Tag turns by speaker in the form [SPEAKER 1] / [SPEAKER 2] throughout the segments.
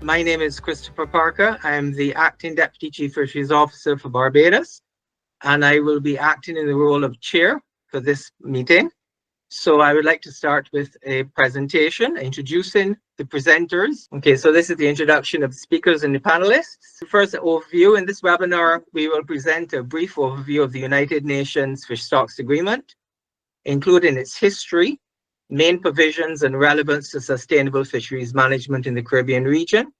[SPEAKER 1] My name is Christopher Parker. I am the Acting Deputy Chief Fisheries Officer for Barbados, and I will be acting in the role of Chair for this meeting. So I would like to start with a presentation introducing the presenters. Okay, so this is the introduction of the speakers and the panelists. First, an overview. In this webinar, we will present a brief overview of the United Nations Fish Stocks Agreement, including its history, main provisions, and relevance to sustainable fisheries management in the Caribbean region.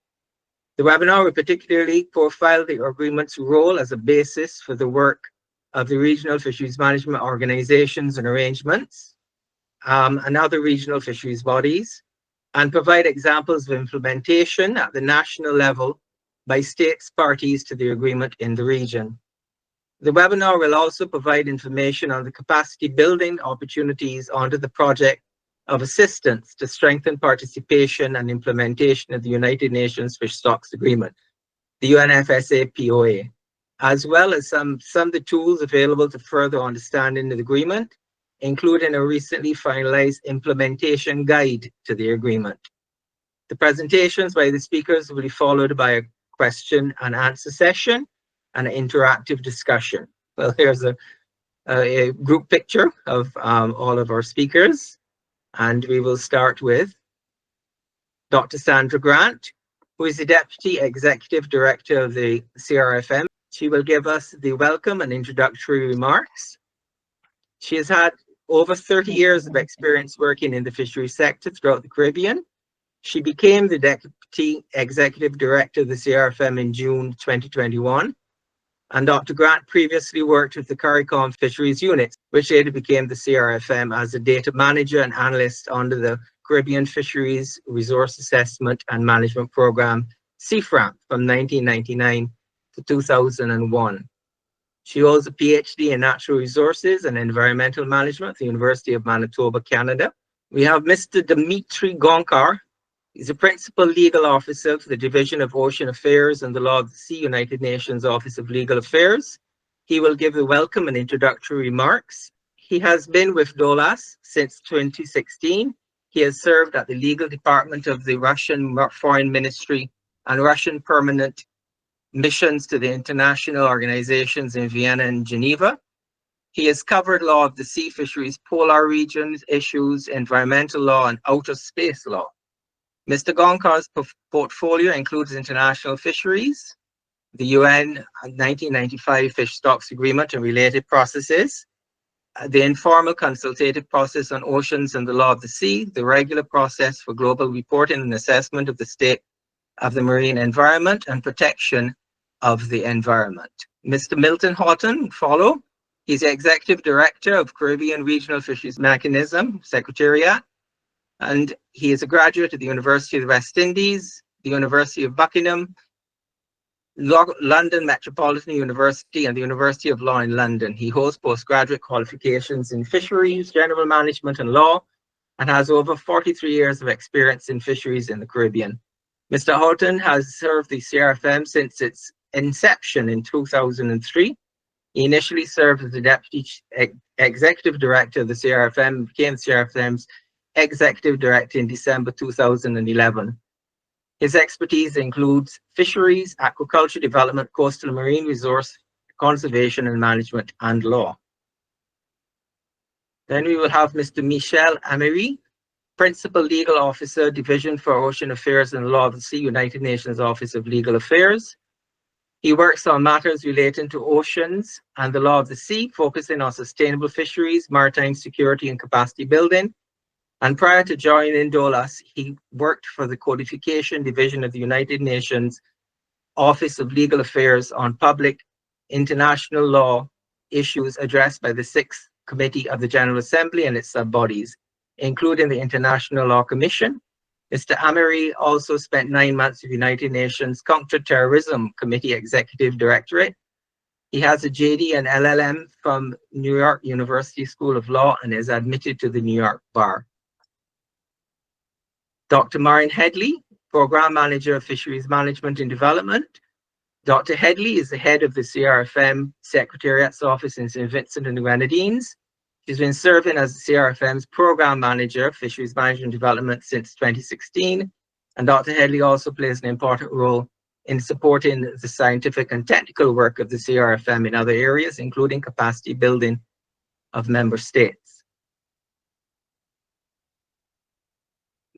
[SPEAKER 1] The webinar will particularly profile the agreement's role as a basis for the work of the regional fisheries management organizations and arrangements, and other regional fisheries bodies, and provide examples of implementation at the national level by states parties to the agreement in the region. The webinar will also provide information on the capacity building opportunities under the project of assistance to strengthen participation and implementation of the United Nations Fish Stocks Agreement, the UNFSA POA, as well as some of the tools available to further understanding the agreement, including a recently finalized implementation guide to the agreement. The presentations by the speakers will be followed by a question and answer session and an interactive discussion. Well, here's a group picture of all of our speakers, and we will start with Dr. Sandra Grant, who is the Deputy Executive Director of the CRFM. She will give us the welcome and introductory remarks. She has had over 30 years of experience working in the fisheries sector throughout the Caribbean. She became the Deputy Executive Director of the CRFM in June 2021. And Dr. Grant previously worked with the CARICOM Fisheries Unit, which later became the CRFM, as a data manager and analyst under the Caribbean Fisheries Resource Assessment and Management Program, CFRAM, from 1999 to 2001. She holds a PhD in Natural Resources and Environmental Management at the University of Manitoba, Canada. We have Mr. DMITRY GONCHAR. He's a Principal Legal Officer for the Division of Ocean Affairs and the Law of the Sea, United Nations Office of Legal Affairs. He will give the welcome and introductory remarks. He has been with DOALOS since 2016. He has served at the Legal Department of the Russian Foreign Ministry and Russian Permanent Missions to the international organizations in Vienna and Geneva. He has covered law of the sea, fisheries, polar regions, issues, environmental law, and outer space law. Mr. Gonchar's portfolio includes international fisheries, the UN 1995 Fish Stocks Agreement and related processes, the informal consultative process on oceans and the law of the sea, the regular process for global reporting and assessment of the state of the marine environment and protection of the environment. Mr. MILTON HAUGHTON follow. He's the Executive Director of Caribbean Regional Fisheries Mechanism, Secretariat, and he is a graduate of the University of the West Indies, the University of Buckingham, London Metropolitan University, and the University of Law in London. He holds postgraduate qualifications in fisheries, general management, and law, and has over 43 years of experience in fisheries in the Caribbean. Mr. HAUGHTON has served the CRFM since its inception in 2003. He initially served as the Deputy Executive Director of the CRFM and became the CRFM's Executive Director in December 2011. His expertise includes fisheries, aquaculture development, coastal and marine resource conservation and management, and law. Then we will have Mr. MICHELE, AMERI, Principal Legal Officer, Division for Ocean Affairs and Law of the Sea, United Nations Office of Legal Affairs. He works on matters relating to oceans and the law of the sea, focusing on sustainable fisheries, maritime security, and capacity building. And prior to joining DOALOS, he worked for the Codification Division of the United Nations Office of Legal Affairs on public international law issues addressed by the 6th Committee of the General Assembly and its sub-bodies, including the International Law Commission. Mr. AMERI also spent 9 months with the United Nations Counter-Terrorism Committee Executive Directorate. He has a JD and LLM from New York University School of Law and is admitted to the New York Bar. Dr. Marin Headley, Program Manager of Fisheries Management and Development. Dr. Headley is the head of the CRFM Secretariat's office in St. Vincent and the Grenadines. She's been serving as the CRFM's Program Manager of Fisheries Management and Development since 2016 And Dr. Headley also plays an important role in supporting the scientific and technical work of the CRFM in other areas, including capacity building of member states.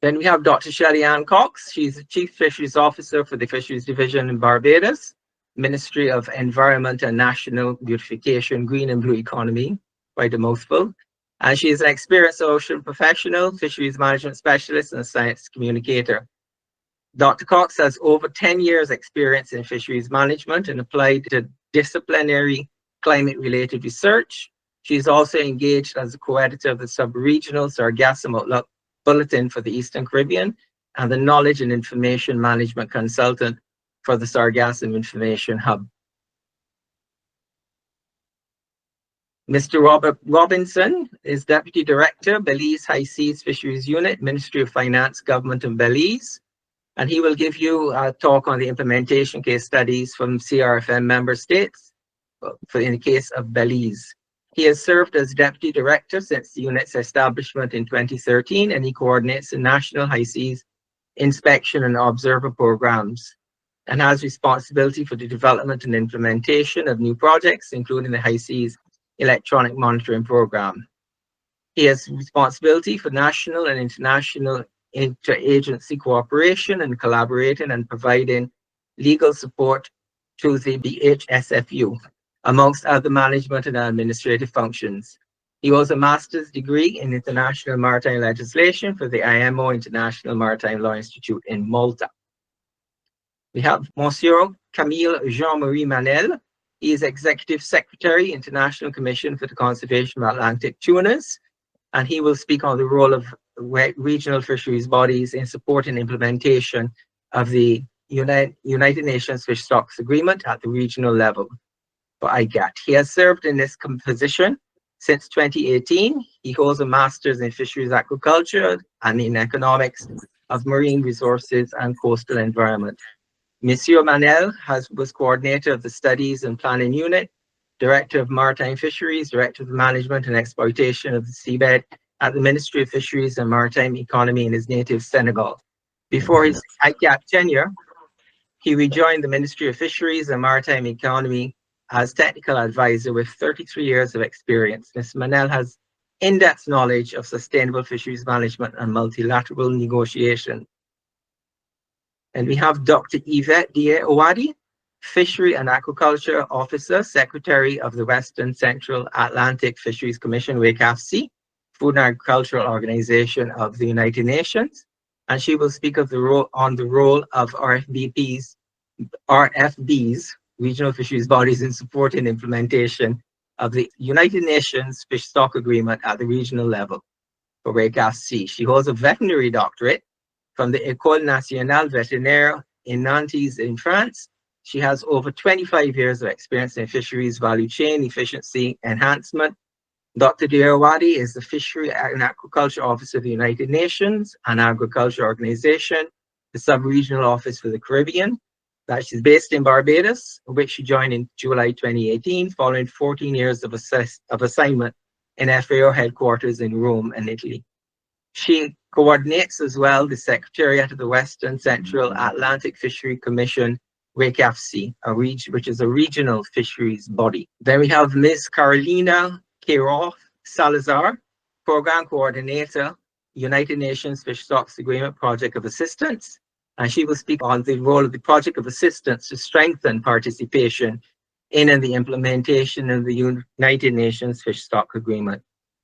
[SPEAKER 1] Then we have Dr. Shelley-Ann Cox. She's the Chief Fisheries Officer for the Fisheries Division in Barbados, Ministry of Environment and National Beautification, Green and Blue Economy, quite a mouthful. And she is an experienced ocean professional, fisheries management specialist, and a science communicator. Dr. Cox has over 10 years experience in fisheries management and applied to disciplinary climate-related research. She is also engaged as a co-editor of the sub-regional Sargassum Outlook Bulletin for the Eastern Caribbean and the Knowledge and Information Management Consultant for the Sargassum Information Hub. Mr. Robert Robinson is Deputy Director, Belize High Seas Fisheries Unit, Ministry of Finance, Government of Belize. And he will give you a talk on the implementation case studies from CRFM member states in the case of Belize. He has served as Deputy Director since the unit's establishment in 2013, and he coordinates the National High Seas Inspection and Observer programs and has responsibility for the development and implementation of new projects, including the High Seas Electronic Monitoring Program. He has responsibility for national and international interagency cooperation and collaborating and providing legal support to the BHSFU, amongst other management and administrative functions. He holds a master's degree in international maritime legislation for the IMO International Maritime Law Institute in Malta. We have Monsieur Camille Jean-Marie Manel. He is Executive Secretary, International Commission for the Conservation of Atlantic Tunas, and he will speak on the role of regional fisheries bodies in supporting implementation of the United Nations Fish Stocks Agreement at the regional level for IGAT. He has served in this position since 2018. He holds a master's in fisheries aquaculture and in economics of marine resources and coastal environment. Monsieur Manel was coordinator of the Studies and Planning Unit, Director of Maritime Fisheries, Director of Management and Exploitation of the Seabed at the Ministry of Fisheries and Maritime Economy in his native Senegal. Before his ICAP tenure, he rejoined the Ministry of Fisheries and Maritime Economy as technical advisor with 33 years of experience. Ms. Manel has in-depth knowledge of sustainable fisheries management and multilateral negotiation. And we have Dr. Yvette Die-Owadi, Fishery and Aquaculture Officer, Secretary of the Western Central Atlantic Fisheries Commission, WCAFC, Food and Agricultural Organization of the United Nations. And she will speak of the role of RFBs, regional fisheries bodies, in supporting implementation of the United Nations Fish Stock Agreement at the regional level for WCAFC. She holds a veterinary doctorate from the École Nationale Vétérinaire in Nantes in France. She has over 25 years of experience in fisheries value chain efficiency enhancement. Dr. Die-Owadi is the Fishery and Aquaculture Officer of the United Nations and Agriculture Organization, the Sub-Regional Office for the Caribbean. That she's based in Barbados, which she joined in July 2018, following 14 years of assignment in FAO headquarters in Rome and Italy. She coordinates as well the Secretariat of the Western Central Atlantic Fishery Commission, WCAFC, which is a regional fisheries body. Then we have Ms. Carolina Queiroz Salazar, Program Coordinator, United Nations Fish Stocks Agreement Project of Assistance, and she will speak on the role of the Project of Assistance to strengthen participation in and the implementation of the United Nations Fish Stock Agreement.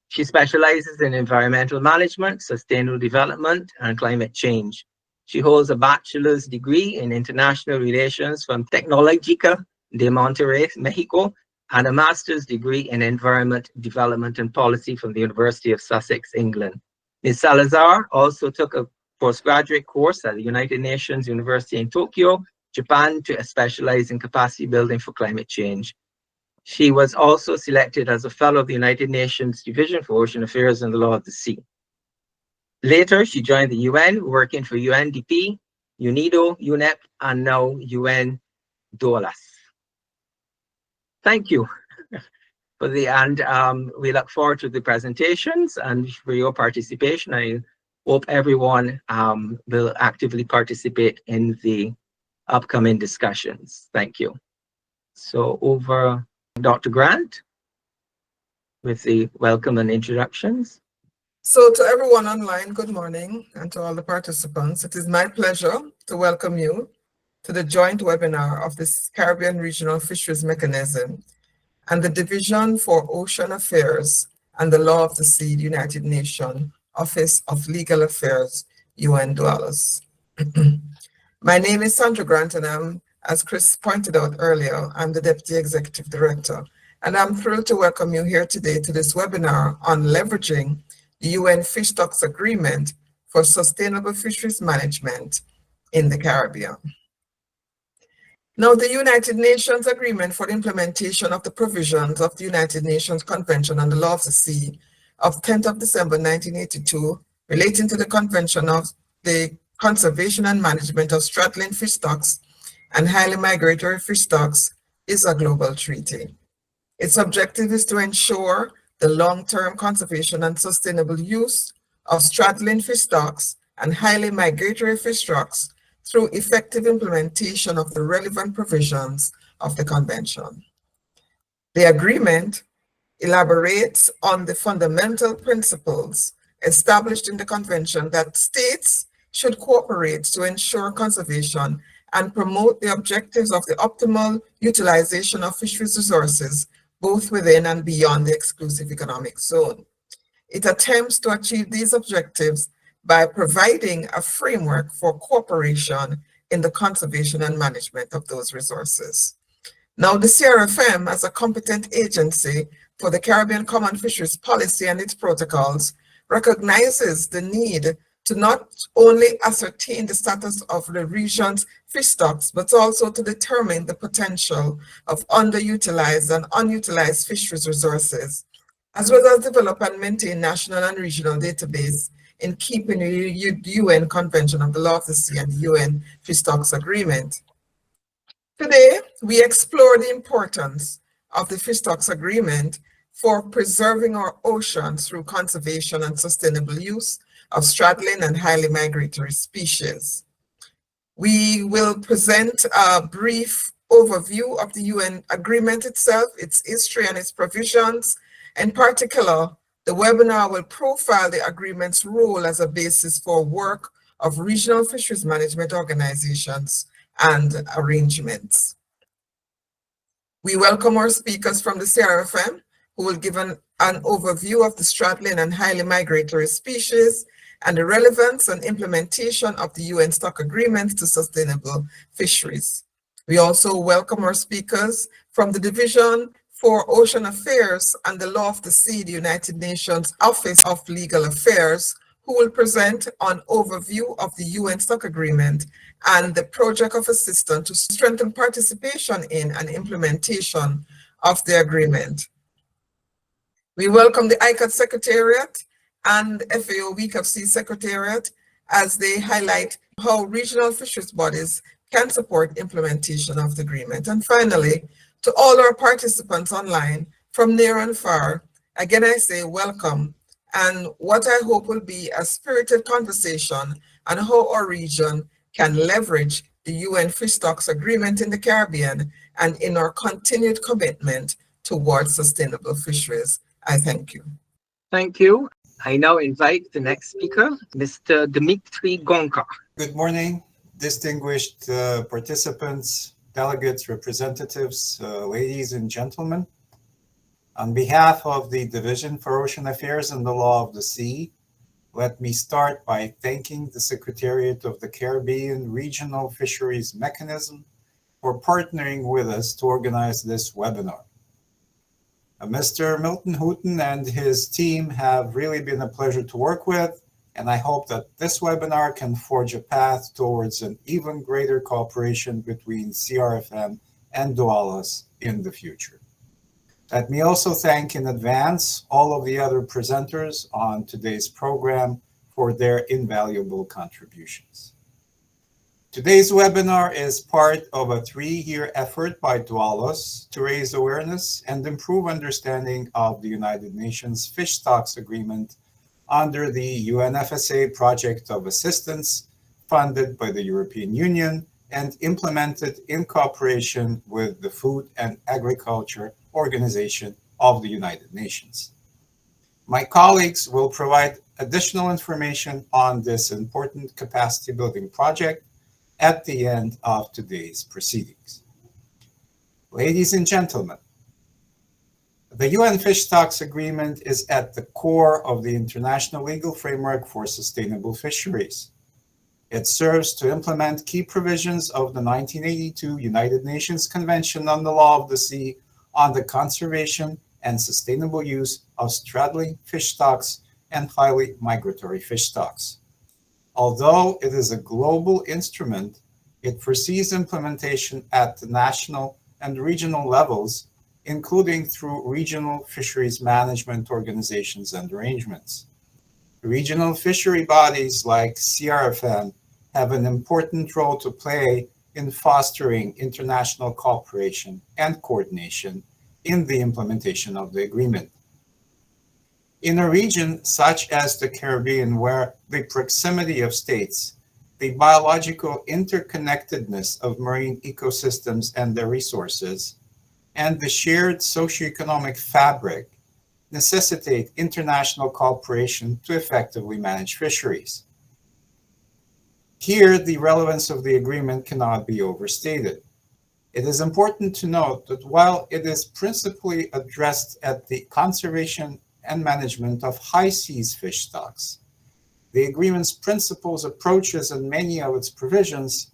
[SPEAKER 1] She specializes in environmental management, sustainable development, and climate change. She holds a bachelor's degree in international relations from Tecnológica de Monterrey, Mexico, and a master's degree in environment, development, and policy from the University of Sussex, England. Ms. Salazar also took a postgraduate course at the United Nations University in Tokyo, Japan, to specialize in capacity building for climate change. She was also selected as a fellow of the United Nations Division for Ocean Affairs and the Law of the Sea. Later, she joined the UN, working for UNDP, UNIDO, UNEP, and now UN DOALOS. Thank you we look forward to the presentations and for your participation. I hope everyone will actively participate in the upcoming discussions. Thank you. So over Dr. Grant with the welcome and introductions.
[SPEAKER 2] So to everyone online, good morning, and to all the participants. It is my pleasure to welcome you to the joint webinar of the Caribbean Regional Fisheries Mechanism and the Division for Ocean Affairs and the Law of the Sea, United Nations Office of Legal Affairs, UN DOALOS. My name is Sandra Grant, and I'm, as Chris pointed out earlier, I'm the Deputy Executive Director, and I'm thrilled to welcome you here today to this webinar on leveraging the UN Fish Stocks Agreement for Sustainable Fisheries Management in the Caribbean. Now, the United Nations Agreement for the Implementation of the Provisions of the United Nations Convention on the Law of the Sea of 10th of December 1982, relating to the Convention of the Conservation and Management of Straddling Fish Stocks and Highly Migratory Fish Stocks, is a global treaty. Its objective is to ensure the long-term conservation and sustainable use of straddling fish stocks and highly migratory fish stocks through effective implementation of the relevant provisions of the Convention. The agreement elaborates on the fundamental principles established in the Convention that states should cooperate to ensure conservation and promote the objectives of the optimal utilization of fisheries resources, both within and beyond the exclusive economic zone. It attempts to achieve these objectives by providing a framework for cooperation in the conservation and management of those resources. Now, the CRFM, as a competent agency for the Caribbean Common Fisheries Policy and its protocols, recognizes the need to not only ascertain the status of the region's fish stocks, but also to determine the potential of underutilized and unutilized fisheries resources, as well as develop and maintain national and regional database in keeping with the UN Convention on the Law of the Sea and the UN Fish Stocks Agreement. Today, we explore the importance of the Fish Stocks Agreement for preserving our oceans through conservation and sustainable use of straddling and highly migratory species. We will present a brief overview of the UN agreement itself, its history and its provisions. In particular, the webinar will profile the agreement's role as a basis for work of regional fisheries management organizations and arrangements. We welcome our speakers from the CRFM, who will give an overview of the straddling and highly migratory species and the relevance and implementation of the UN Stock Agreements to sustainable fisheries. We also welcome our speakers from the Division for Ocean Affairs and the Law of the Sea, the United Nations Office of Legal Affairs, who will present an overview of the UN Stock Agreement and the project of assistance to strengthen participation in and implementation of the agreement. We welcome the ICAT Secretariat and FAO Week of Sea Secretariat as they highlight how regional fisheries bodies can support implementation of the agreement. And finally, to all our participants online from near and far, again I say welcome, and what I hope will be a spirited conversation on how our region can leverage the UN Fish Stocks Agreement in the Caribbean and in our continued commitment towards sustainable fisheries. I thank you.
[SPEAKER 1] Thank you. I now invite the next speaker, Mr. DMITRY GONCHAR.
[SPEAKER 3] Good morning, distinguished participants, delegates, representatives, ladies and gentlemen. On behalf of the Division for Ocean Affairs and the Law of the Sea, let me start by thanking the Secretariat of the Caribbean Regional Fisheries Mechanism for partnering with us to organize this webinar. Mr. Milton HAUGHTON and his team have really been a pleasure to work with, and I hope that this webinar can forge a path towards an even greater cooperation between CRFM and DOALOS in the future. Let me also thank in advance all of the other presenters on today's program for their invaluable contributions. Today's webinar is part of a 3-year effort by DOALOS to raise awareness and improve understanding of the United Nations Fish Stocks Agreement under the UNFSA project of assistance funded by the European Union and implemented in cooperation with the Food and Agriculture Organization of the United Nations. My colleagues will provide additional information on this important capacity building project at the end of today's proceedings. Ladies and gentlemen, the UN Fish Stocks Agreement is at the core of the international legal framework for sustainable fisheries. It serves to implement key provisions of the 1982 United Nations Convention on the Law of the Sea on the conservation and sustainable use of straddling fish stocks and highly migratory fish stocks. Although it is a global instrument, it foresees implementation at the national and regional levels, including through regional fisheries management organizations and arrangements. Regional fishery bodies like CRFM have an important role to play in fostering international cooperation and coordination in the implementation of the agreement. In a region such as the Caribbean, where the proximity of states, the biological interconnectedness of marine ecosystems and their resources, and the shared socioeconomic fabric necessitate international cooperation to effectively manage fisheries. Here, the relevance of the agreement cannot be overstated. It is important to note that while it is principally addressed at the conservation and management of high seas fish stocks, the agreement's principles, approaches, and many of its provisions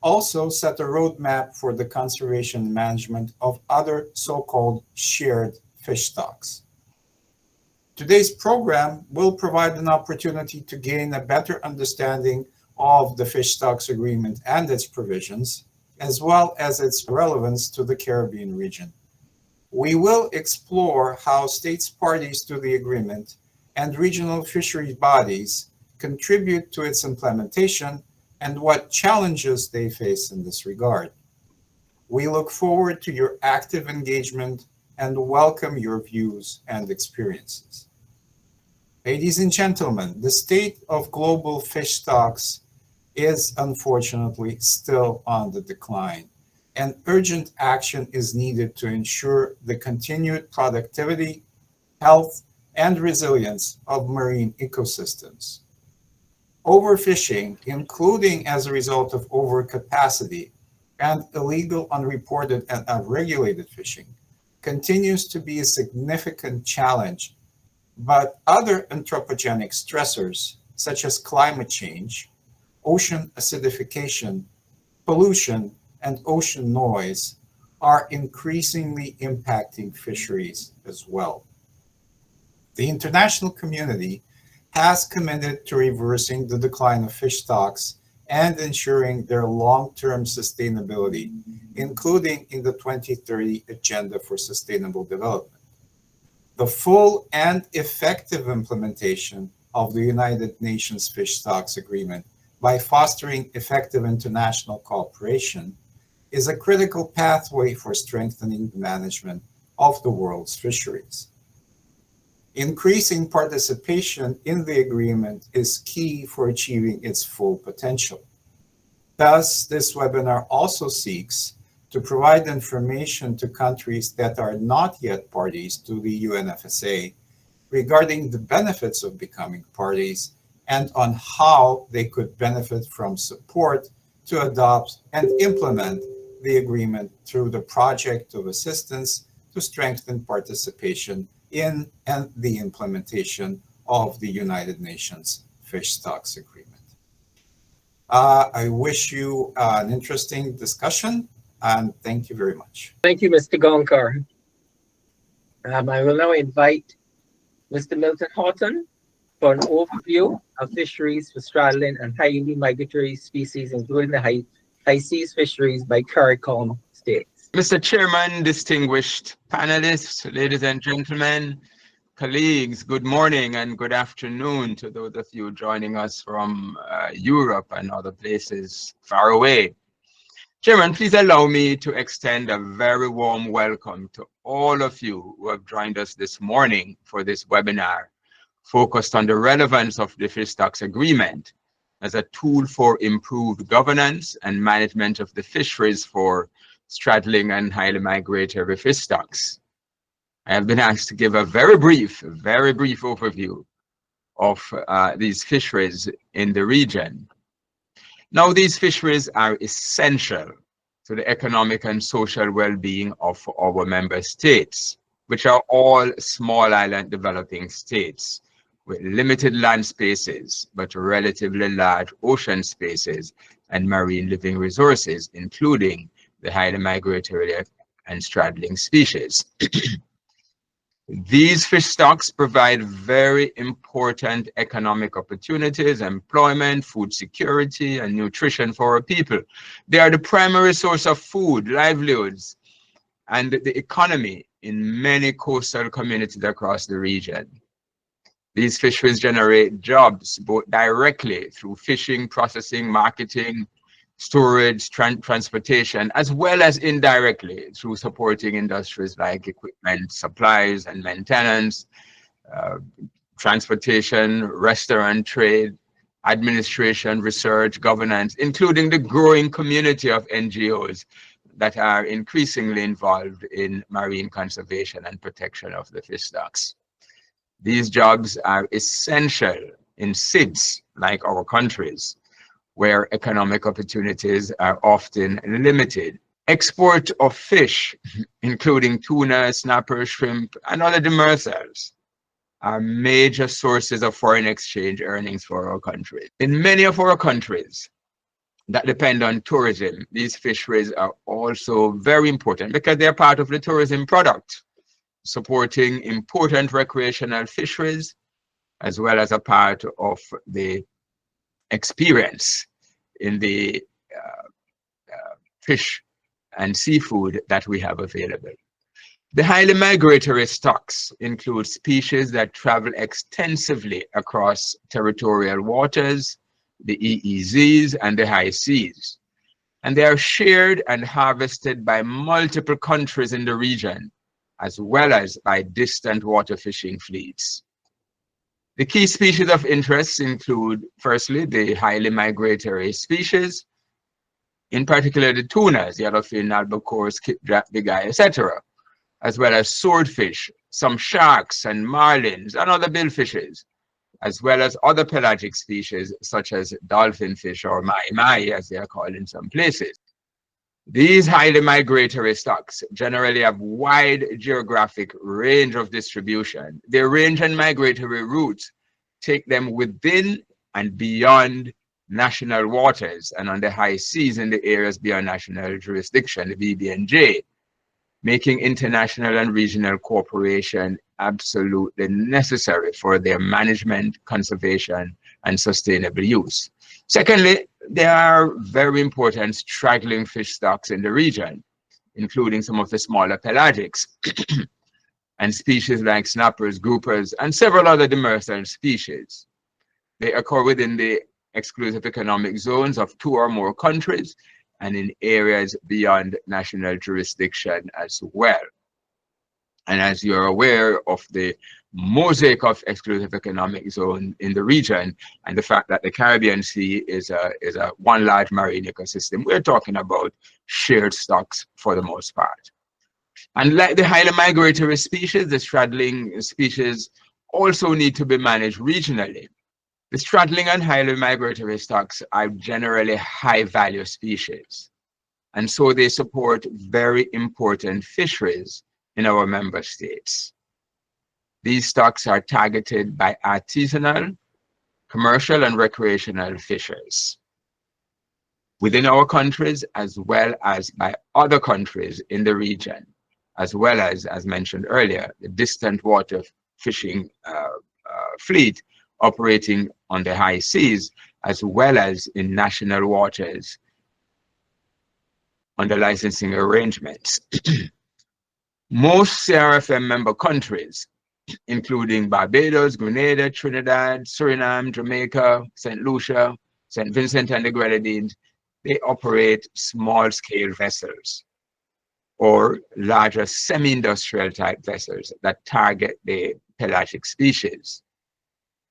[SPEAKER 3] also set a roadmap for the conservation and management of other so-called shared fish stocks. Today's program will provide an opportunity to gain a better understanding of the Fish Stocks Agreement and its provisions, as well as its relevance to the Caribbean region. We will explore how states parties to the agreement and regional fisheries bodies contribute to its implementation and what challenges they face in this regard. We look forward to your active engagement and welcome your views and experiences. Ladies and gentlemen, the state of global fish stocks is unfortunately still on the decline, and urgent action is needed to ensure the continued productivity, health, and resilience of marine ecosystems. Overfishing, including as a result of overcapacity and illegal, unreported, and unregulated fishing, continues to be a significant challenge, but other anthropogenic stressors, such as climate change, ocean acidification, pollution, and ocean noise, are increasingly impacting fisheries as well. The international community has committed to reversing the decline of fish stocks and ensuring their long-term sustainability, including in the 2030 Agenda for Sustainable Development. The full and effective implementation of the United Nations Fish Stocks Agreement by fostering effective international cooperation is a critical pathway for strengthening the management of the world's fisheries. Increasing participation in the agreement is key for achieving its full potential. Thus, this webinar also seeks to provide information to countries that are not yet parties to the UNFSA regarding the benefits of becoming parties and on how they could benefit from support to adopt and implement the agreement through the project of assistance to strengthen participation in and the implementation of the United Nations Fish Stocks Agreement. I wish you an interesting discussion, and thank you very much.
[SPEAKER 1] Thank you, Mr. GONCHAR. I will now invite Mr. Milton HAUGHTON for an overview of fisheries for straddling and highly migratory species, including the high seas fisheries by CARICOM states.
[SPEAKER 4] Mr. Chairman, distinguished panelists, ladies and gentlemen, colleagues, good morning and good afternoon to those of you joining us from Europe and other places far away. Chairman, please allow me to extend a very warm welcome to all of you who have joined us this morning for this webinar focused on the relevance of the Fish Stocks Agreement as a tool for improved governance and management of the fisheries for straddling and highly migratory fish stocks. I have been asked to give a very brief overview of these fisheries in the region. Now, these fisheries are essential to the economic and social well-being of our member states, which are all small island developing states with limited land spaces, but relatively large ocean spaces and marine living resources, including the highly migratory and straddling species. These fish stocks provide very important economic opportunities, employment, food security, and nutrition for our people. They are the primary source of food, livelihoods, and the economy in many coastal communities across the region. These fisheries generate jobs both directly through fishing, processing, marketing, storage, transportation, as well as indirectly through supporting industries like equipment, supplies, and maintenance, transportation, restaurant trade, administration, research, governance, including the growing community of NGOs that are increasingly involved in marine conservation and protection of the fish stocks. These jobs are essential in SIDS, like our countries, where economic opportunities are often limited. Export of fish, including tuna, snapper, shrimp, and other demersals, are major sources of foreign exchange earnings for our country. In many of our countries that depend on tourism, these fisheries are also very important because they're part of the tourism product, supporting important recreational fisheries, as well as a part of the experience in the fish and seafood that we have available. The highly migratory stocks include species that travel extensively across territorial waters, the EEZs, and the high seas. And they are shared and harvested by multiple countries in the region, as well as by distant water fishing fleets. The key species of interest include, firstly, the highly migratory species, in particular the tunas, yellowfin, albacore, skipjack, big eye, etc., as well as swordfish, some sharks and marlins and other billfishes, as well as other pelagic species such as dolphin fish or mai-mai, as they are called in some places. These highly migratory stocks generally have wide geographic range of distribution. Their range and migratory routes take them within and beyond national waters and on the high seas in the areas beyond national jurisdiction, the BBNJ, making international and regional cooperation absolutely necessary for their management, conservation, and sustainable use. Secondly, there are very important straggling fish stocks in the region, including some of the smaller pelagics and species like snappers, groupers, and several other demersal species. They occur within the exclusive economic zones of 2 or more countries and in areas beyond national jurisdiction as well. And as you're aware of the mosaic of exclusive economic zone in the region and the fact that the Caribbean Sea is a one large marine ecosystem, we're talking about shared stocks for the most part. And like the highly migratory species, the straddling species also need to be managed regionally. The straddling and highly migratory stocks are generally high value species, and so they support very important fisheries in our member states. These stocks are targeted by artisanal, commercial, and recreational fishers within our countries, as well as by other countries in the region, as well as mentioned earlier, the distant water fishing fleet operating on the high seas, as well as in national waters under licensing arrangements. Most CRFM member countries, including Barbados, Grenada, Trinidad, Suriname, Jamaica, St. Lucia, St. Vincent and the Grenadines, they operate small-scale vessels or larger semi-industrial type vessels that target the pelagic species.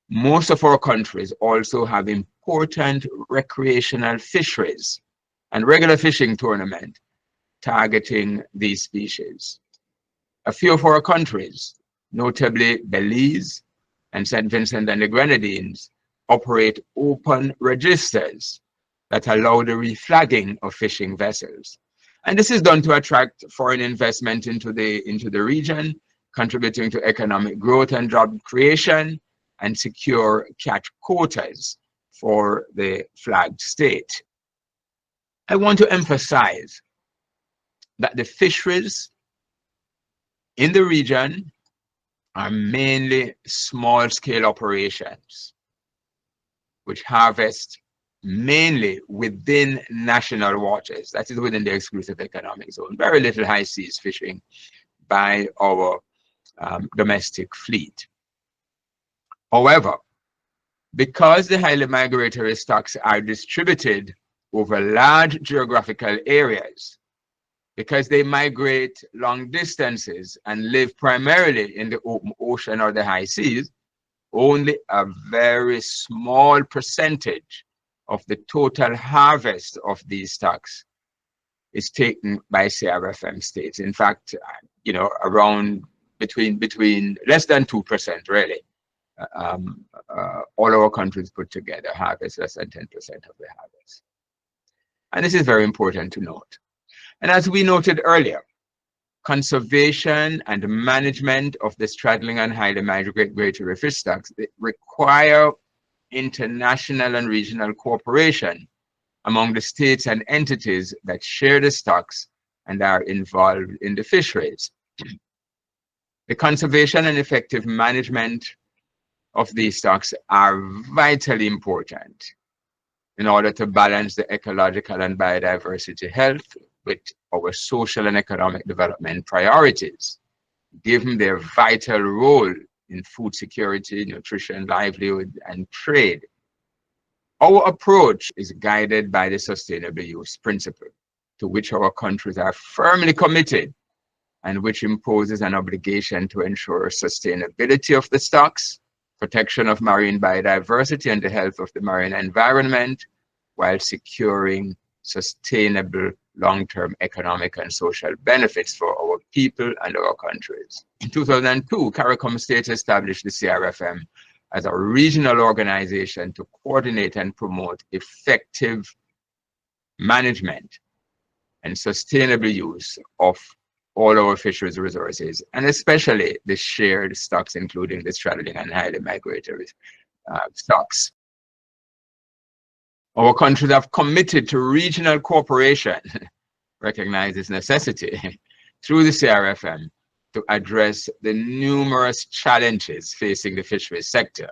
[SPEAKER 4] Most of our countries also have important recreational fisheries and regular fishing tournaments targeting these species. A few of our countries, notably Belize and St. Vincent and the Grenadines, operate open registers that allow the reflagging of fishing vessels. And this is done to attract foreign investment into the region, contributing to economic growth and job creation, and secure catch quotas for the flagged state. I want to emphasize that the fisheries in the region are mainly small-scale operations, which harvest mainly within national waters, that is within the exclusive economic zone. Very little high seas fishing by our domestic fleet. However, because the highly migratory stocks are distributed over large geographical areas, because they migrate long distances and live primarily in the open ocean or the high seas, only a very small percentage of the total harvest of these stocks is taken by CRFM states. In fact, you know, around between less than 2%, really. All our countries put together harvest less than 10% of the harvest. And this is very important to note. And as we noted earlier, conservation and management of the straddling and highly migratory fish stocks require international and regional cooperation among the states and entities that share the stocks and are involved in the fisheries. The conservation and effective management of these stocks are vitally important in order to balance the ecological and biodiversity health with our social and economic development priorities, given their vital role in food security, nutrition, livelihood, and trade. Our approach is guided by the sustainable use principle, to which our countries are firmly committed and which imposes an obligation to ensure sustainability of the stocks, protection of marine biodiversity and the health of the marine environment, while securing sustainable long-term economic and social benefits for our people and our countries. In 2002, CARICOM states established the CRFM as a regional organization to coordinate and promote effective management and sustainable use of all our fisheries resources, and especially the shared stocks, including the straddling and highly migratory stocks. Our countries have committed to regional cooperation, recognize this necessity, through the CRFM to address the numerous challenges facing the fisheries sector.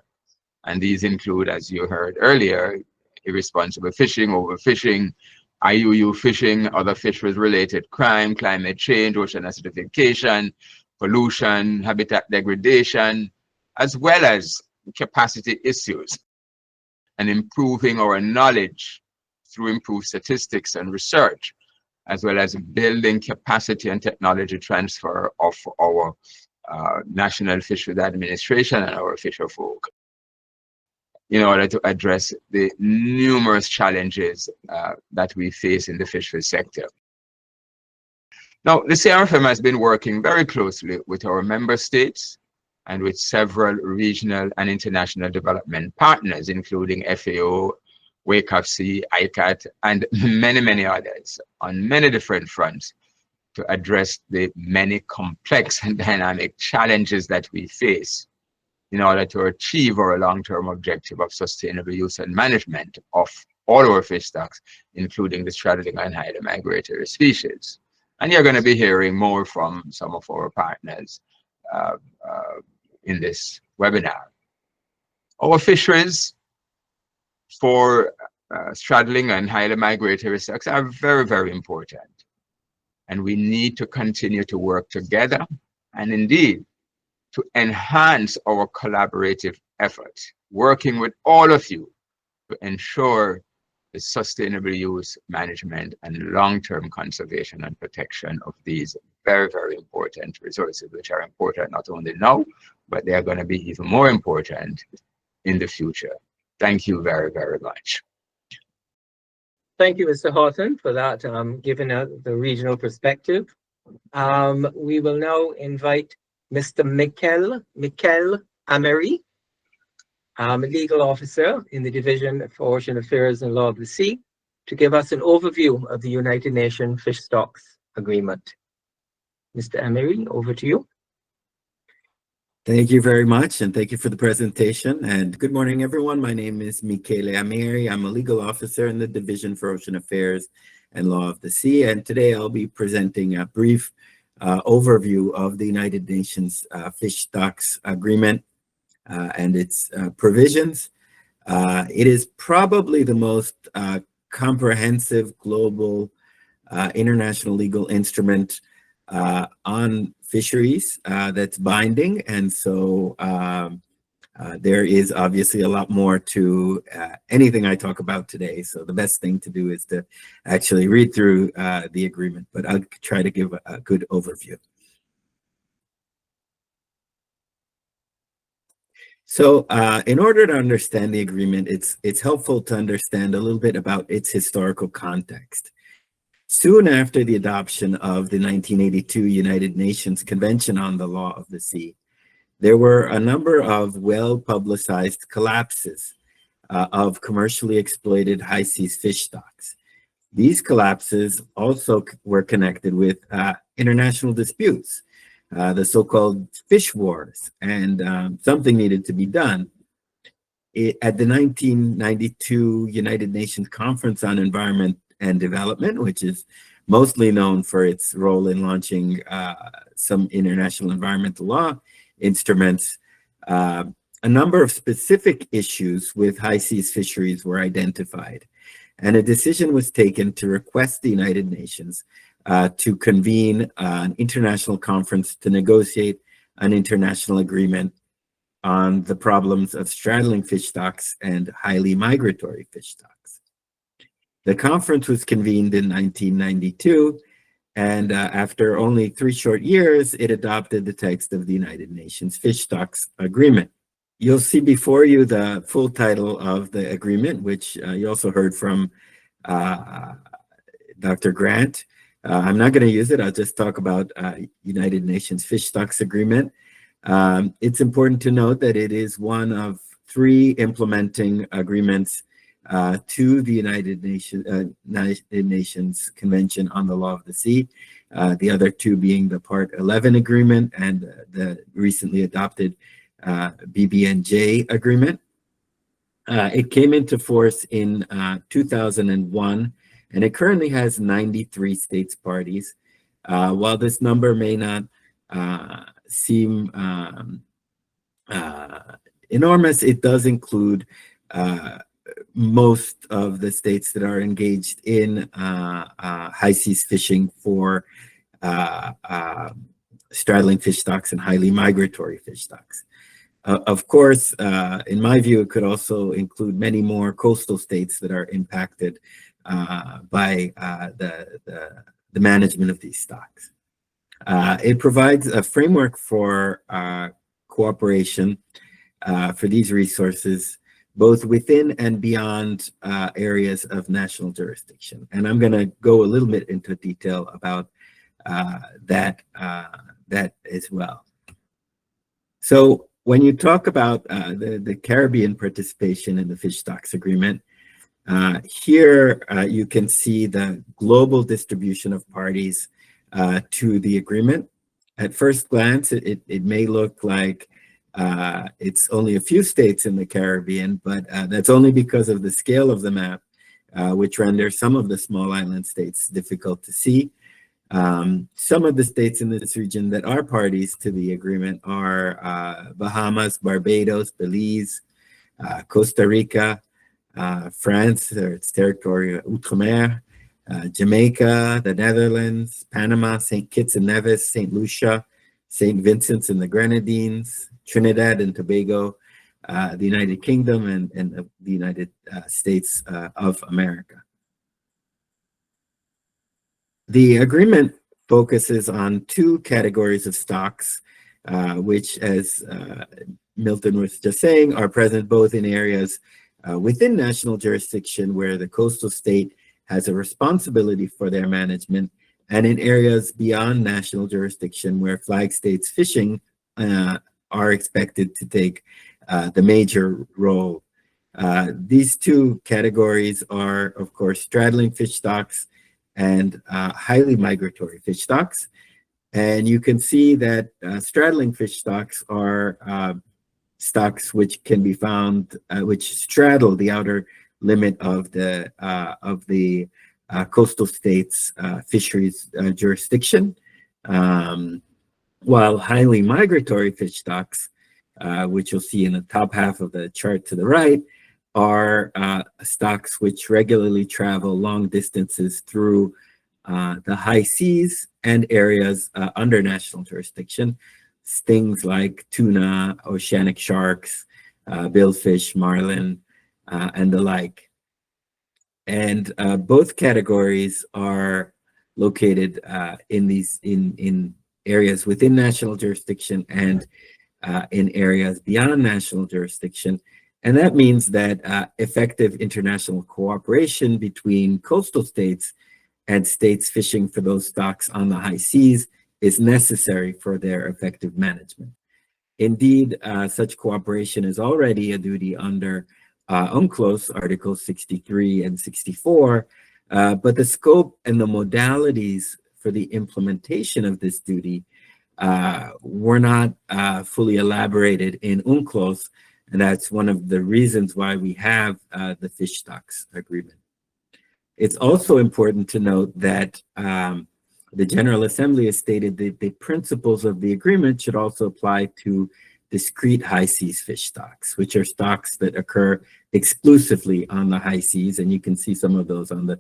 [SPEAKER 4] And these include, as you heard earlier, irresponsible fishing, overfishing, IUU fishing, other fisheries-related crime, climate change, ocean acidification, pollution, habitat degradation, as well as capacity issues, and improving our knowledge through improved statistics and research, as well as building capacity and technology transfer of our National Fisheries Administration and our fisher folk, in order to address the numerous challenges that we face in the fisheries sector. Now, the CRFM has been working very closely with our member states and with several regional and international development partners, including FAO, WCAFC, ICAT, and many, many others on many different fronts to address the many complex and dynamic challenges that we face in order to achieve our long-term objective of sustainable use and management of all our fish stocks, including the straddling and highly migratory species. And you're going to be hearing more from some of our partners in this webinar. Our fisheries for straddling and highly migratory stocks are very, very important. And we need to continue to work together and indeed to enhance our collaborative efforts, working with all of you to ensure the sustainable use, management, and long-term conservation and protection of these very, very important resources, which are important not only now, but they are going to be even more important in the future. Thank you very, very much.
[SPEAKER 1] Thank you, Mr. Houghton, for that, giving out the regional perspective. We will now invite Mr. Michele AMERI, a legal officer in the Division for Ocean Affairs and Law of the Sea, to give us an overview of the United Nations Fish Stocks Agreement. Mr. AMERI, over to you.
[SPEAKER 5] Thank you very much, and thank you for the presentation. And good morning, everyone. My name is Michele AMERI. I'm a legal officer in the Division for Ocean Affairs and Law of the Sea. And today I'll be presenting a brief overview of the United Nations Fish Stocks Agreement and its provisions. It is probably the most comprehensive global international legal instrument on fisheries that's binding, and so there is obviously a lot more to anything I talk about today. So the best thing to do is to actually read through the agreement, but I'll try to give a good overview. So in order to understand the agreement, it's helpful to understand a little bit about its historical context. Soon after the adoption of the 1982 United Nations Convention on the Law of the Sea, there were a number of well-publicized collapses of commercially exploited high seas fish stocks. These collapses also were connected with international disputes, the so-called fish wars, and something needed to be done. At the 1992 United Nations Conference on Environment and Development, which is mostly known for its role in launching some international environmental law instruments, a number of specific issues with high seas fisheries were identified, and a decision was taken to request the United Nations to convene an international conference to negotiate an international agreement on the problems of straddling fish stocks and highly migratory fish stocks. The conference was convened in 1992, and after only 3 short years, it adopted the text of the United Nations Fish Stocks Agreement. You'll see before you the full title of the agreement, which you also heard from Dr. Grant. I'm not going to use it. I'll just talk about United Nations Fish Stocks Agreement. It's important to note that it is one of 3 implementing agreements to the United Nations Convention on the Law of the Sea, the other 2 being the Part 11 agreement and the recently adopted BBNJ agreement. It came into force in 2001, and it currently has 93 states parties. While this number may not seem enormous, it does include most of the states that are engaged in high seas fishing for straddling fish stocks and highly migratory fish stocks. Of course, in my view, it could also include many more coastal states that are impacted by the management of these stocks. It provides a framework for cooperation for these resources, both within and beyond areas of national jurisdiction. And I'm going to go a little bit into detail about that as well. So when you talk about the Caribbean participation in the Fish Stocks Agreement, here you can see the global distribution of parties to the agreement. At first glance, it may look like it's only a few states in the Caribbean, but that's only because of the scale of the map, which renders some of the small island states difficult to see. Some of the states in this region that are parties to the agreement are Bahamas, Barbados, Belize, Costa Rica, France, or its territory, Outre-mer, Jamaica, the Netherlands, Panama, St. Kitts and Nevis, St. Lucia, St. Vincent's and the Grenadines, Trinidad and Tobago, the United Kingdom, and the United States of America. The agreement focuses on 2 categories of stocks, which, as Milton was just saying, are present both in areas within national jurisdiction where the coastal state has a responsibility for their management, and in areas beyond national jurisdiction where flag states fishing are expected to take the major role. These two categories are, of course, straddling fish stocks and highly migratory fish stocks. And you can see that straddling fish stocks are stocks which can be found, which straddle the outer limit of the coastal states' fisheries jurisdiction, while highly migratory fish stocks, which you'll see in the top half of the chart to the right, are stocks which regularly travel long distances through the high seas and areas under national jurisdiction. Things like tuna, oceanic sharks, billfish, marlin, and the like. And both categories are located in areas within national jurisdiction and in areas beyond national jurisdiction. And that means that effective international cooperation between coastal states and states fishing for those stocks on the high seas is necessary for their effective management. Indeed, such cooperation is already a duty under UNCLOS Articles 63 and 64, but the scope and the modalities for the implementation of this duty were not fully elaborated in UNCLOS, and that's one of the reasons why we have the fish stocks agreement. It's also important to note that the General Assembly has stated that the principles of the agreement should also apply to discrete high seas fish stocks, which are stocks that occur exclusively on the high seas, and you can see some of those on the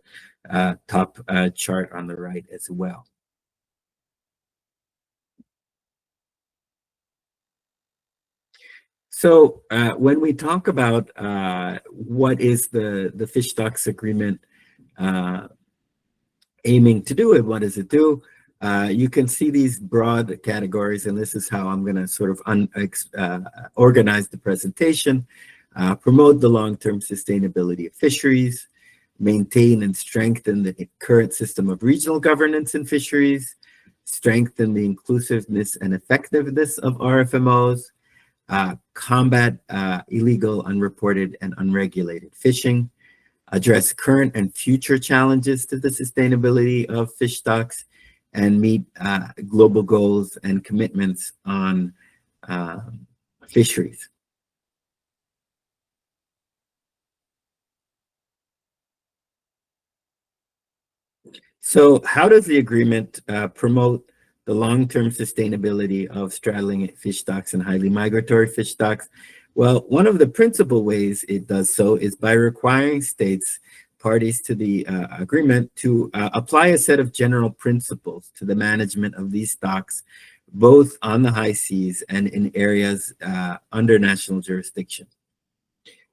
[SPEAKER 5] top chart on the right as well. So when we talk about what is the fish stocks agreement aiming to do and what does it do, you can see these broad categories, and this is how I'm going to sort of organize the presentation. Promote the long-term sustainability of fisheries, maintain and strengthen the current system of regional governance in fisheries, strengthen the inclusiveness and effectiveness of RFMOs, combat illegal, unreported, and unregulated fishing, address current and future challenges to the sustainability of fish stocks, and meet global goals and commitments on fisheries. So how does the agreement promote the long-term sustainability of straddling fish stocks and highly migratory fish stocks? Well, one of the principal ways it does so is by requiring states, parties to the agreement, to apply a set of general principles to the management of these stocks, both on the high seas and in areas under national jurisdiction.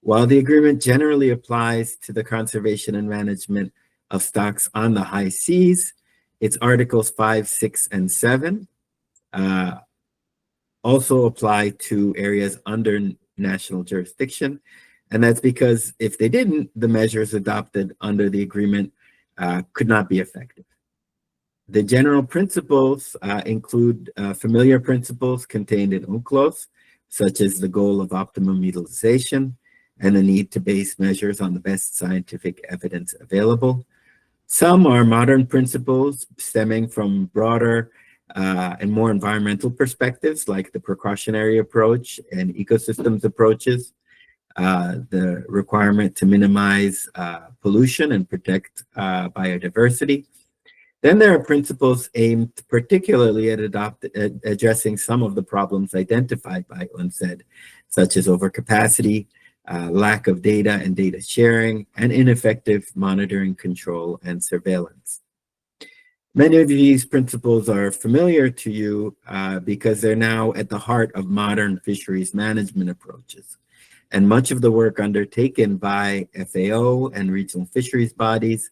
[SPEAKER 5] While the agreement generally applies to the conservation and management of stocks on the high seas, its Articles 5, 6, and 7 also apply to areas under national jurisdiction. And that's because if they didn't, the measures adopted under the agreement could not be effective. The general principles include familiar principles contained in UNCLOS, such as the goal of optimum utilization and the need to base measures on the best scientific evidence available. Some are modern principles stemming from broader and more environmental perspectives, like the precautionary approach and ecosystems approaches, the requirement to minimize pollution and protect biodiversity. Then there are principles aimed particularly at addressing some of the problems identified by UNCED, such as overcapacity, lack of data and data sharing, and ineffective monitoring, control, and surveillance. Many of these principles are familiar to you because they're now at the heart of modern fisheries management approaches. And much of the work undertaken by FAO and regional fisheries bodies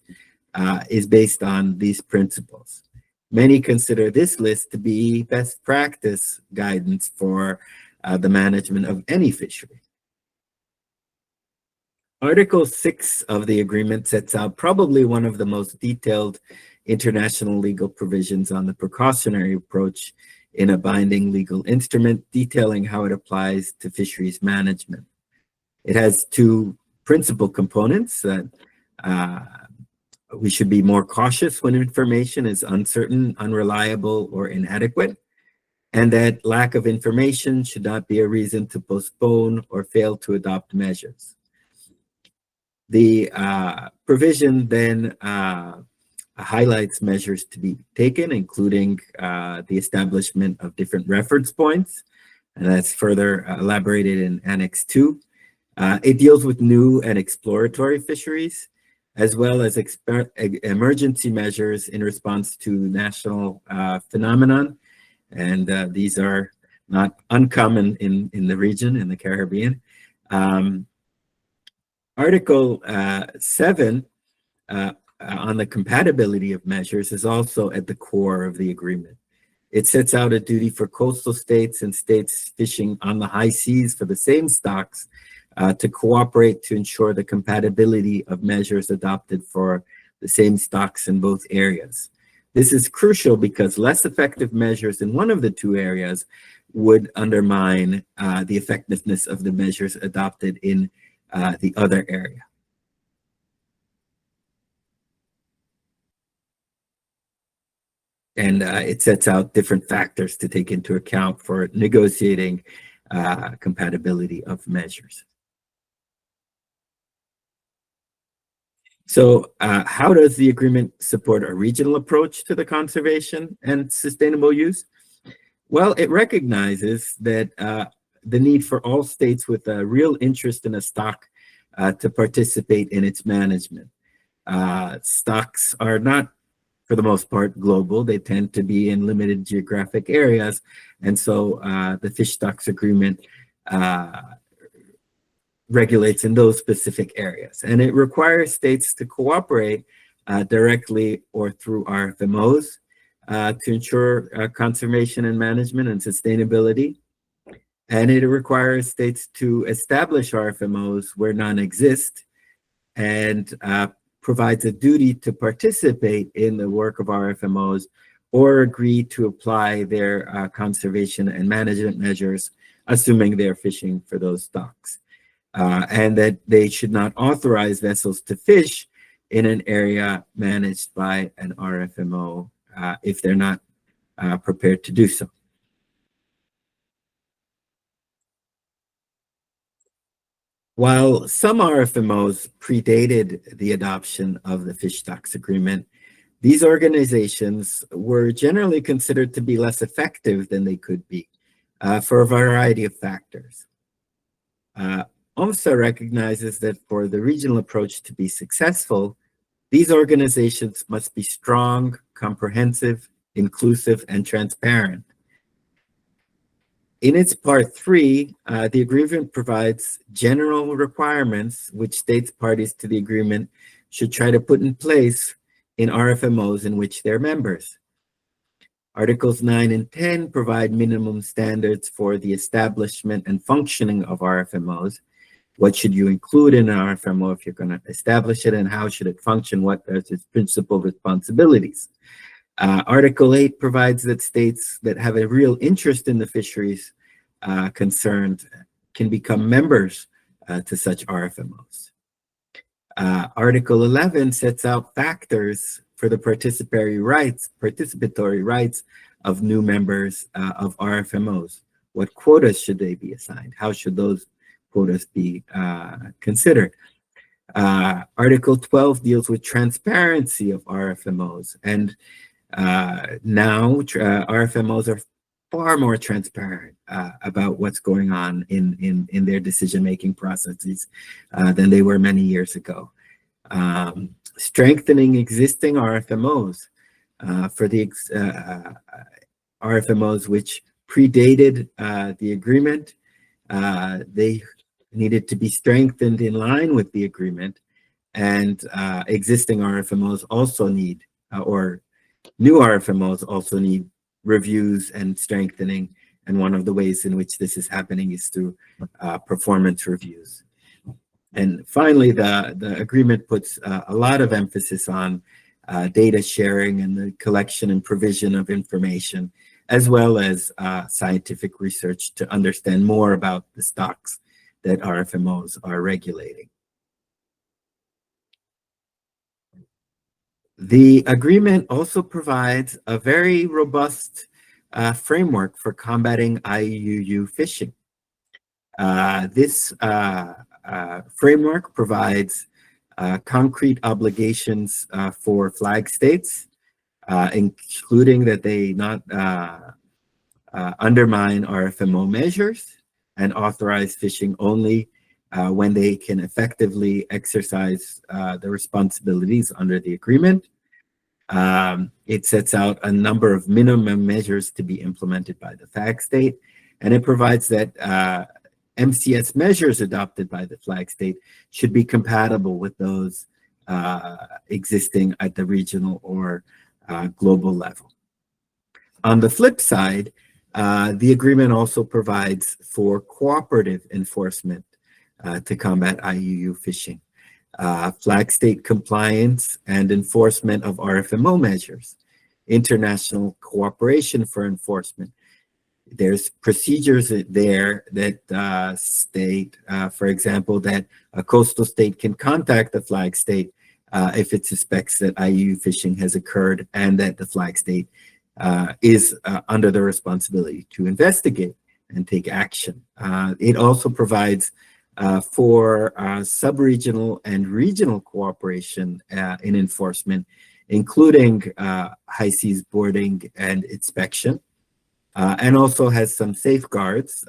[SPEAKER 5] is based on these principles. Many consider this list to be best practice guidance for the management of any fishery. Article 6 of the agreement sets out probably one of the most detailed international legal provisions on the precautionary approach in a binding legal instrument, detailing how it applies to fisheries management. It has two principal components: that we should be more cautious when information is uncertain, unreliable, or inadequate, and that lack of information should not be a reason to postpone or fail to adopt measures. The provision then highlights measures to be taken, including the establishment of different reference points, and that's further elaborated in Annex 2. It deals with new and exploratory fisheries, as well as emergency measures in response to national phenomenon, and these are not uncommon in the region, in the Caribbean. Article 7 on the compatibility of measures is also at the core of the agreement. It sets out a duty for coastal states and states fishing on the high seas for the same stocks to cooperate to ensure the compatibility of measures adopted for the same stocks in both areas. This is crucial because less effective measures in one of the two areas would undermine the effectiveness of the measures adopted in the other area. And it sets out different factors to take into account for negotiating compatibility of measures. So how does the agreement support a regional approach to the conservation and sustainable use? Well, it recognizes that the need for all states with a real interest in a stock to participate in its management. Stocks are not, for the most part, global. They tend to be in limited geographic areas. And so the Fish Stocks Agreement regulates in those specific areas. And it requires states to cooperate directly or through RFMOs to ensure conservation and management and sustainability. And it requires states to establish RFMOs where none exist, and provides a duty to participate in the work of RFMOs or agree to apply their conservation and management measures, assuming they're fishing for those stocks. And that they should not authorize vessels to fish in an area managed by an RFMO if they're not prepared to do so. While some RFMOs predated the adoption of the Fish Stocks Agreement, these organizations were generally considered to be less effective than they could be for a variety of factors. UNFSA recognizes that for the regional approach to be successful, these organizations must be strong, comprehensive, inclusive, and transparent. In its Part 3, the agreement provides general requirements which states parties to the agreement should try to put in place in RFMOs in which they're members. Articles 9 and 10 provide minimum standards for the establishment and functioning of RFMOs. What should you include in an RFMO if you're going to establish it, and how should it function? What are its principal responsibilities? Article 8 provides that states that have a real interest in the fisheries concerned can become members to such RFMOs. Article 11 sets out factors for the participatory rights of new members of RFMOs. What quotas should they be assigned? How should those quotas be considered? Article 12 deals with transparency of RFMOs, and now RFMOs are far more transparent about what's going on in their decision-making processes than they were many years ago. Strengthening existing RFMOs for the RFMOs which predated the agreement, they needed to be strengthened in line with the agreement, and existing RFMOs also need, or new RFMOs also need, reviews and strengthening And one of the ways in which this is happening is through performance reviews. And finally, the agreement puts a lot of emphasis on data sharing and the collection and provision of information, as well as scientific research to understand more about the stocks that RFMOs are regulating. The agreement also provides a very robust framework for combating IUU fishing. This framework provides concrete obligations for flag states, including that they not undermine RFMO measures and authorize fishing only when they can effectively exercise the responsibilities under the agreement. It sets out a number of minimum measures to be implemented by the flag state, and it provides that MCS measures adopted by the flag state should be compatible with those existing at the regional or global level. On the flip side, the agreement also provides for cooperative enforcement to combat IUU fishing, flag state compliance and enforcement of RFMO measures, international cooperation for enforcement. There's procedures there that state, for example, that a coastal state can contact the flag state if it suspects that IUU fishing has occurred and that the flag state is under the responsibility to investigate and take action. It also provides for sub-regional and regional cooperation in enforcement, including high seas boarding and inspection, and also has some safeguards,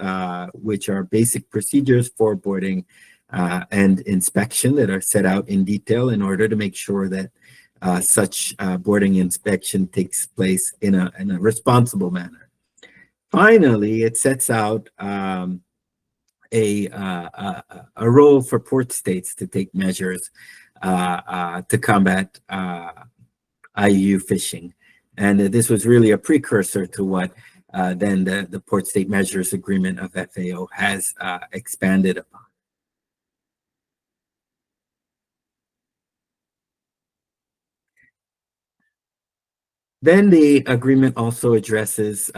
[SPEAKER 5] which are basic procedures for boarding and inspection that are set out in detail in order to make sure that such boarding inspection takes place in a responsible manner. Finally, it sets out a role for port states to take measures to combat IUU fishing. And this was really a precursor to what then the Port State Measures Agreement of FAO has expanded upon. Then the agreement also addresses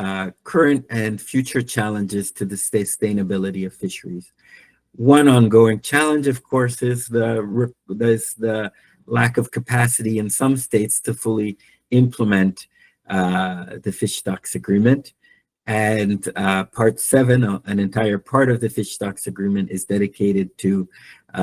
[SPEAKER 5] current and future challenges to the sustainability of fisheries. One ongoing challenge, of course, is the lack of capacity in some states to fully implement the fish stocks agreement. And part 7, an entire part of the fish stocks agreement, is dedicated to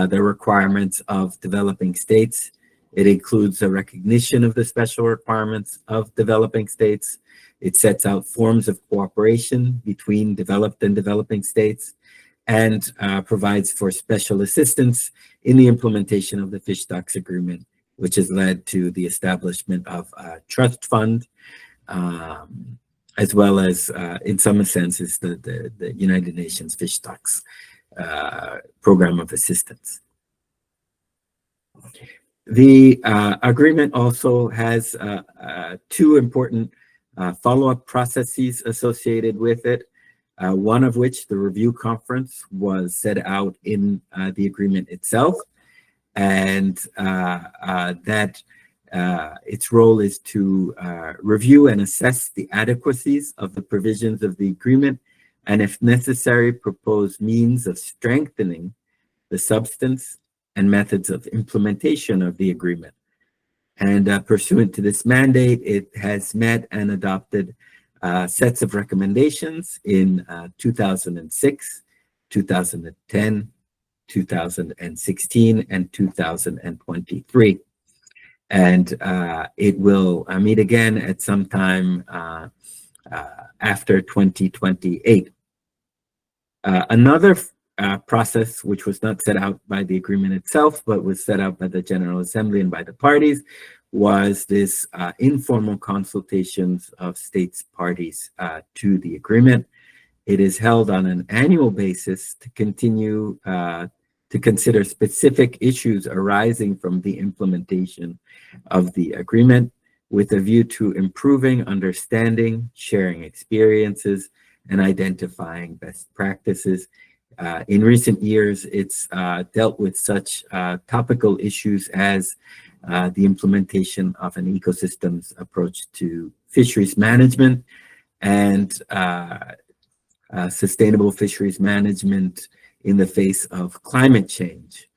[SPEAKER 5] the requirements of developing states. It includes a recognition of the special requirements of developing states. It sets out forms of cooperation between developed and developing states, and provides for special assistance in the implementation of the fish stocks agreement, which has led to the establishment of a trust fund, as well as, in some senses, the United Nations Fish Stocks Program of Assistance. The agreement also has 2 important follow-up processes associated with it, one of which, the review conference, was set out in the agreement itself, and that its role is to review and assess the adequacies of the provisions of the agreement, and if necessary, propose means of strengthening the substance and methods of implementation of the agreement. And pursuant to this mandate, it has met and adopted sets of recommendations in 2006, 2010, 2016, and 2023. And it will meet again at some time after 2028. Another process, which was not set out by the agreement itself, but was set out by the General Assembly and by the parties, was this informal consultations of states parties to the agreement. It is held on an annual basis to continue to consider specific issues arising from the implementation of the agreement, with a view to improving understanding, sharing experiences, and identifying best practices. In recent years, it's dealt with such topical issues as the implementation of an ecosystems approach to fisheries management and sustainable fisheries management in the face of climate change.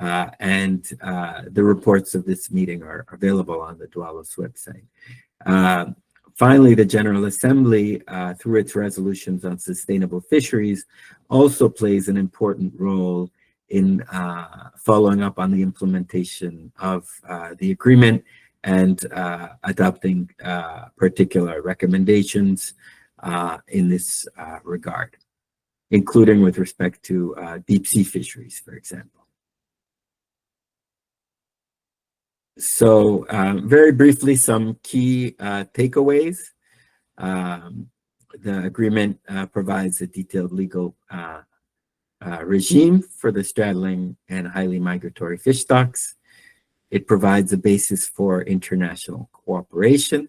[SPEAKER 5] The reports of this meeting are available on the DOALOS website. Finally, the General Assembly, through its resolutions on sustainable fisheries, also plays an important role in following up on the implementation of the agreement and adopting particular recommendations in this regard, including with respect to deep sea fisheries, for example. So very briefly, some key takeaways. The agreement provides a detailed legal regime for the straddling and highly migratory fish stocks. It provides a basis for international cooperation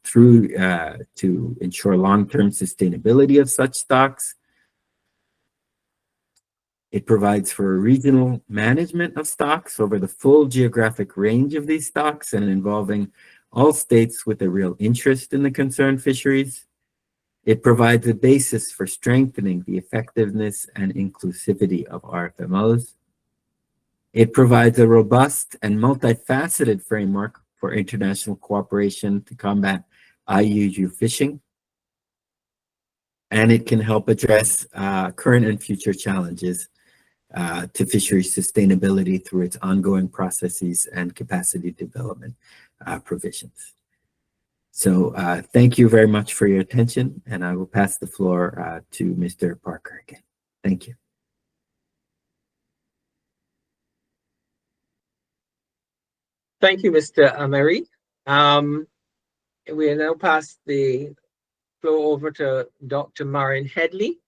[SPEAKER 5] to ensure long-term sustainability of such stocks. It provides for regional management of stocks over the full geographic range of these stocks and involving all states with a real interest in the concerned fisheries. It provides a basis for strengthening the effectiveness and inclusivity of RFMOs. It provides a robust and multifaceted framework for international cooperation to combat IUU fishing. And it can help address current and future challenges to fisheries sustainability through its ongoing processes and capacity development provisions. So thank you very much for your attention, and I will pass the floor to Mr. Parker again. Thank you.
[SPEAKER 1] Thank you, Mr. AMERI. We will now pass the floor over to Dr. Marion Headley,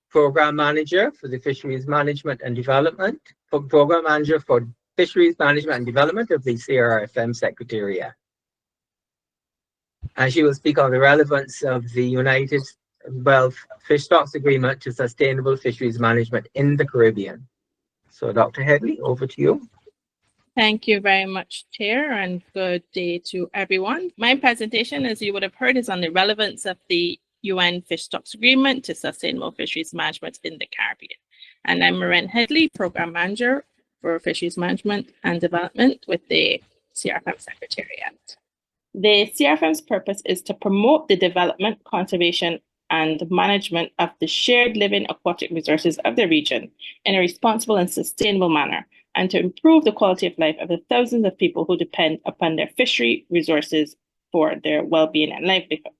[SPEAKER 1] Program Manager for the Fisheries Management and Development, Program Manager for Fisheries Management and Development of the CRFM Secretariat. And she will speak on the relevance of the United Wealth Fish Stocks Agreement to sustainable fisheries management in the Caribbean. So Dr. Headley, over to you.
[SPEAKER 6] Thank you very much, Chair, and good day to everyone. My presentation, as you would have heard, is on the relevance of the UN Fish Stocks Agreement to sustainable fisheries management in the Caribbean. And I'm Marion Headley, Program Manager for Fisheries Management and Development with the CRFM Secretariat. The CRFM's purpose is to promote the development, conservation, and management of the shared living aquatic resources of the region in a responsible and sustainable manner, and to improve the quality of life of the thousands of people who depend upon their fishery resources for their well-being and livelihood.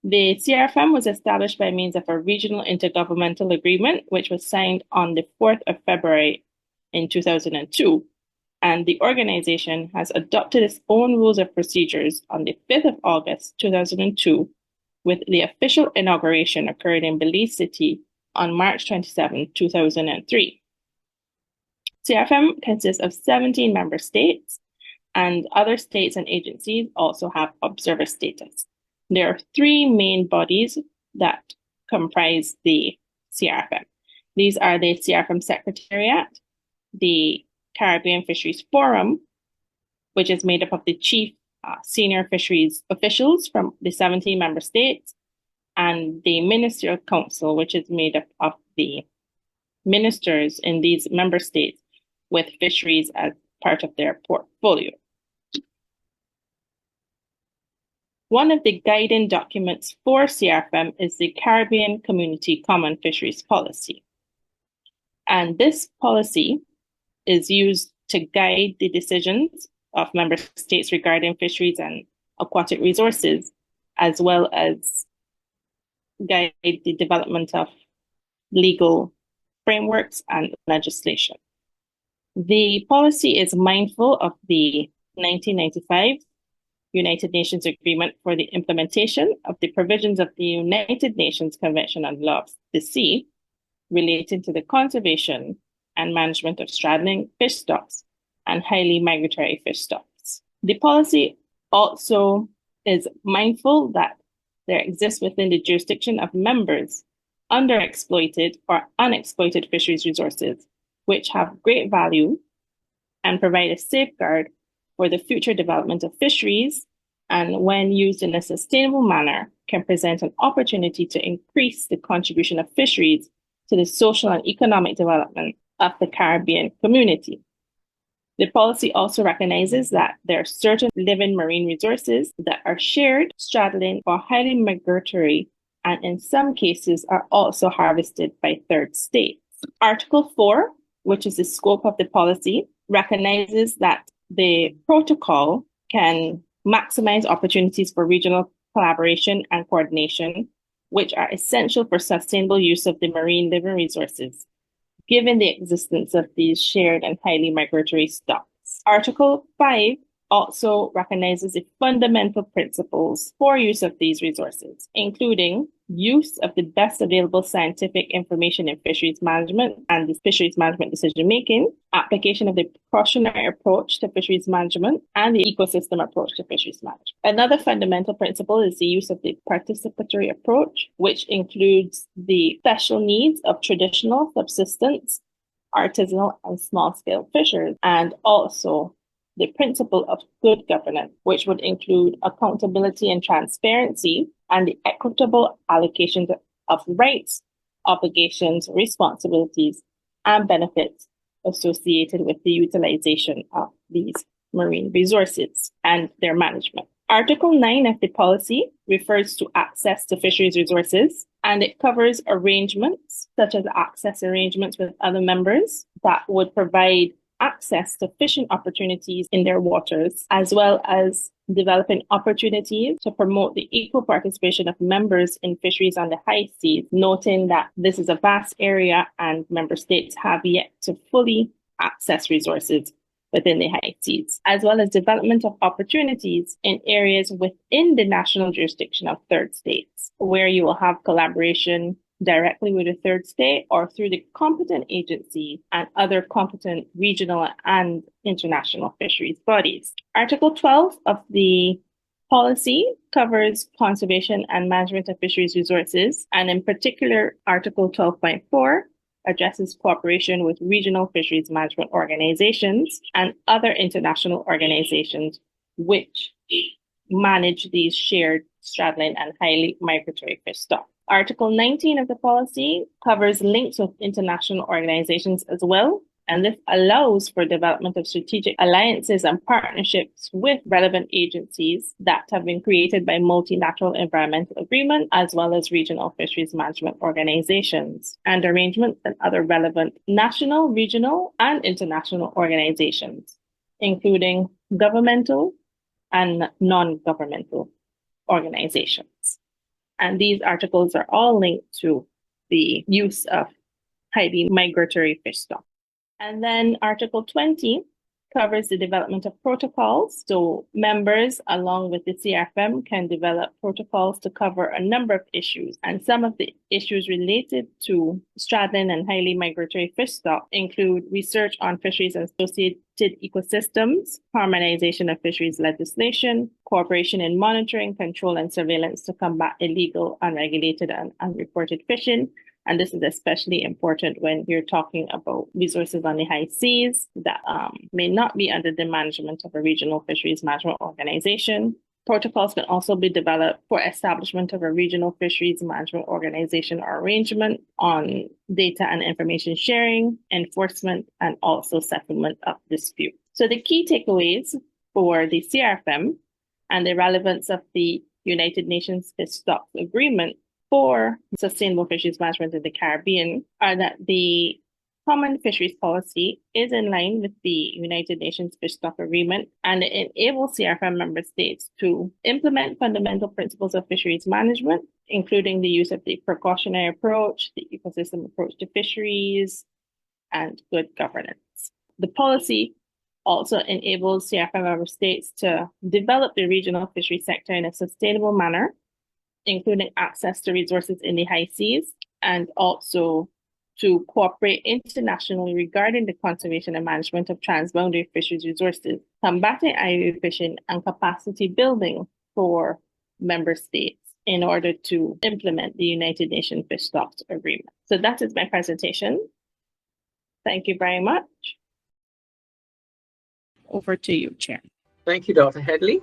[SPEAKER 6] The CRFM was established by means of a regional intergovernmental agreement, which was signed on the 4th of February in 2002. And the organization has adopted its own rules of procedures on the 5th of August 2002, with the official inauguration occurring in Belize City on March 27, 2003. CRFM consists of 17 member states, and other states and agencies also have observer status. There are three main bodies that comprise the CRFM. These are the CRFM Secretariat, the Caribbean Fisheries Forum, which is made up of the chief senior fisheries officials from the 17 member states, and the Ministerial Council, which is made up of the ministers in these member states with fisheries as part of their portfolio. One of the guiding documents for CRFM is the Caribbean Community Common Fisheries Policy. And this policy is used to guide the decisions of member states regarding fisheries and aquatic resources, as well as guide the development of legal frameworks and legislation. The policy is mindful of the 1995 United Nations Agreement for the implementation of the provisions of the United Nations Convention on the Law of the Sea relating to the conservation and management of straddling fish stocks and highly migratory fish stocks. The policy also is mindful that there exists within the jurisdiction of members underexploited or unexploited fisheries resources, which have great value and provide a safeguard for the future development of fisheries, and when used in a sustainable manner, can present an opportunity to increase the contribution of fisheries to the social and economic development of the Caribbean community. The policy also recognizes that there are certain living marine resources that are shared, straddling, or highly migratory, and in some cases are also harvested by third states. Article 4, which is the scope of the policy, recognizes that the protocol can maximize opportunities for regional collaboration and coordination, which are essential for sustainable use of the marine living resources, given the existence of these shared and highly migratory stocks. Article 5 also recognizes the fundamental principles for use of these resources, including use of the best available scientific information in fisheries management and the fisheries management decision-making, application of the precautionary approach to fisheries management, and the ecosystem approach to fisheries management. Another fundamental principle is the use of the participatory approach, which includes the special needs of traditional subsistence, artisanal, and small-scale fishers, and also the principle of good governance, which would include accountability and transparency, and the equitable allocation of rights, obligations, responsibilities, and benefits associated with the utilization of these marine resources and their management. Article 9 of the policy refers to access to fisheries resources, and it covers arrangements such as access arrangements with other members that would provide access to fishing opportunities in their waters, as well as developing opportunities to promote the equal participation of members in fisheries on the high seas, noting that this is a vast area and member states have yet to fully access resources within the high seas, as well as development of opportunities in areas within the national jurisdiction of third states, where you will have collaboration directly with a third state or through the competent agency and other competent regional and international fisheries bodies. Article 12 of the policy covers conservation and management of fisheries resources, and in particular, Article 12.4 addresses cooperation with regional fisheries management organizations and other international organizations which manage these shared, straddling, and highly migratory fish stocks. Article 19 of the policy covers links with international organizations as well, and this allows for development of strategic alliances and partnerships with relevant agencies that have been created by multilateral environmental agreement, as well as regional fisheries management organizations and arrangements and other relevant national, regional, and international organizations, including governmental and non-governmental organizations. And these articles are all linked to the use of highly migratory fish stock. And then Article 20 covers the development of protocols. So members, along with the CRFM, can develop protocols to cover a number of issues. And some of the issues related to straddling and highly migratory fish stock include research on fisheries and associated ecosystems, harmonization of fisheries legislation, cooperation in monitoring, control, and surveillance to combat illegal, unregulated, and unreported fishing. And this is especially important when you're talking about resources on the high seas that may not be under the management of a regional fisheries management organization. Protocols can also be developed for establishment of a regional fisheries management organization or arrangement on data and information sharing, enforcement, and also settlement of disputes. So the key takeaways for the CRFM and the relevance of the United Nations Fish Stocks Agreement for sustainable fisheries management in the Caribbean are that the Common Fisheries Policy is in line with the United Nations Fish Stock Agreement, and it enables CRFM member states to implement fundamental principles of fisheries management, including the use of the precautionary approach, the ecosystem approach to fisheries, and good governance. The policy also enables CRFM member states to develop the regional fishery sector in a sustainable manner, including access to resources in the high seas, and also to cooperate internationally regarding the conservation and management of transboundary fisheries resources, combating IUU fishing, and capacity building for member states in order to implement the United Nations Fish Stocks Agreement. So that is my presentation. Thank you very much. Over to you, Chair.
[SPEAKER 1] Thank you, Dr. Headley.